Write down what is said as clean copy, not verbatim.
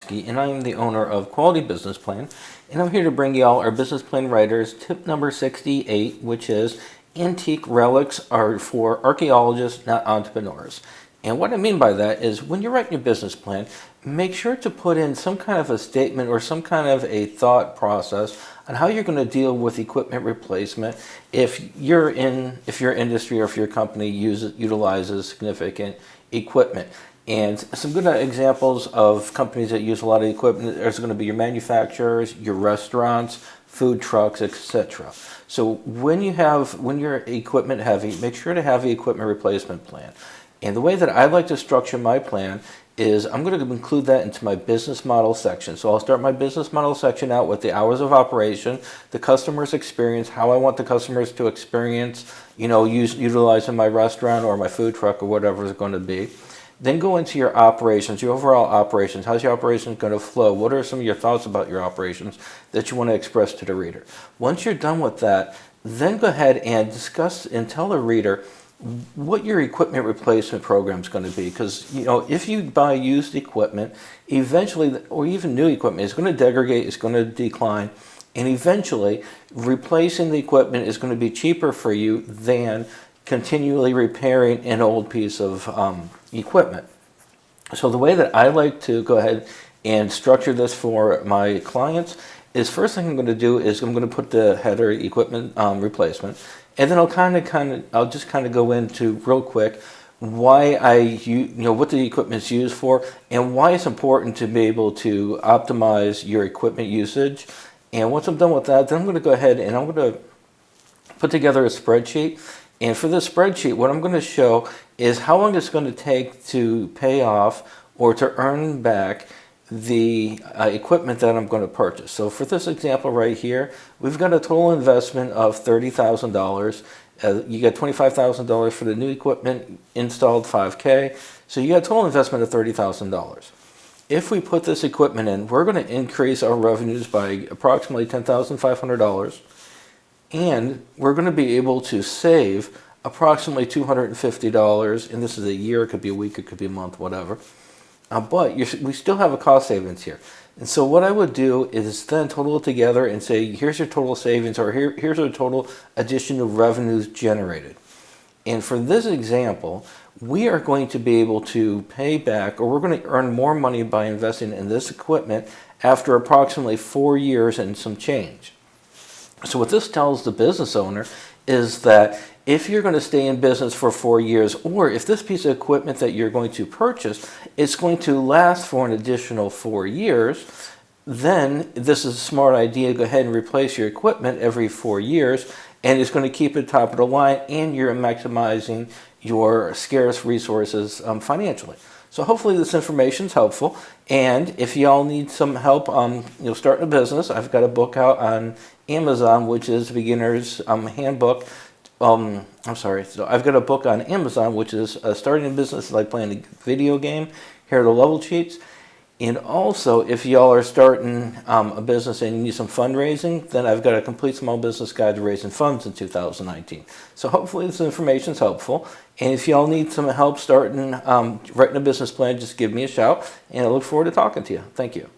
And I am the owner of Quality Business Plan, and I'm here to bring y'all our business plan writers tip number 68, which is antique relics are for archaeologists, not entrepreneurs. And what I mean by that is when you're writing your business plan, make sure to put in some kind of a statement or some kind of a thought process on how you're going to deal with equipment replacement if your industry or if your company utilizes significant equipment. And some good examples of companies that use a lot of equipment is going to be your manufacturers, your restaurants, food trucks, etc. So when you're equipment heavy, make sure to have the equipment replacement plan. And the way that I like to structure my plan is I'm going to include that into my business model section. So I'll start my business model section out with the hours of operation, the customer's experience, how I want the customers to experience, utilizing my restaurant or my food truck or whatever it's going to be. Then go into your operations, your overall operations. How's your operations going to flow? What are some of your thoughts about your operations that you want to express to the reader? Once you're done with that, then go ahead and discuss and tell the reader what your equipment replacement program is going to be. Because, if you buy used equipment, eventually, or even new equipment, it's going to degrade, it's going to decline. And eventually, replacing the equipment is going to be cheaper for you than continually repairing an old piece of equipment. So the way that I like to go ahead and structure this for my clients is first thing I'm going to do is I'm going to put the header equipment replacement, and then I'll just go into real quick why what the equipment is used for and why it's important to be able to optimize your equipment usage. And once I'm done with that, then I'm going to go ahead and I'm going to put together a spreadsheet. And for this spreadsheet, what I'm going to show is how long it's going to take to pay off or to earn back the equipment that I'm going to purchase. So for this example right here, we've got a total investment of $30,000. You get $25,000 for the new equipment installed, $5K. So you got a total investment of $30,000. If we put this equipment in, we're going to increase our revenues by approximately $10,500. And we're going to be able to save approximately $250, and this is a year, it could be a week, it could be a month, whatever. But we still have a cost savings here. And so what I would do is then total it together and say, here's your total savings, or here's our total additional revenues generated. And for this example, we are going to be able to pay back, or we're going to earn more money by investing in this equipment after approximately 4 years and some change. So what this tells the business owner is that if you're going to stay in business for 4 years, or if this piece of equipment that you're going to purchase is going to last for an additional 4 years, then this is a smart idea. Go ahead and replace your equipment every 4 years, and it's going to keep it top of the line, and you're maximizing your scarce resources financially. So hopefully this information is helpful, and if y'all need some help starting a business, I've got a book out on Amazon, which is Beginner's Handbook. So I've got a book on Amazon, which is Starting a Business Like Playing a Video Game. Here are the level sheets. And also, if y'all are starting a business and you need some fundraising, then I've got a complete small business guide to raising funds in 2019. So hopefully this information is helpful. And if y'all need some help starting writing a business plan, just give me a shout. And I look forward to talking to you. Thank you.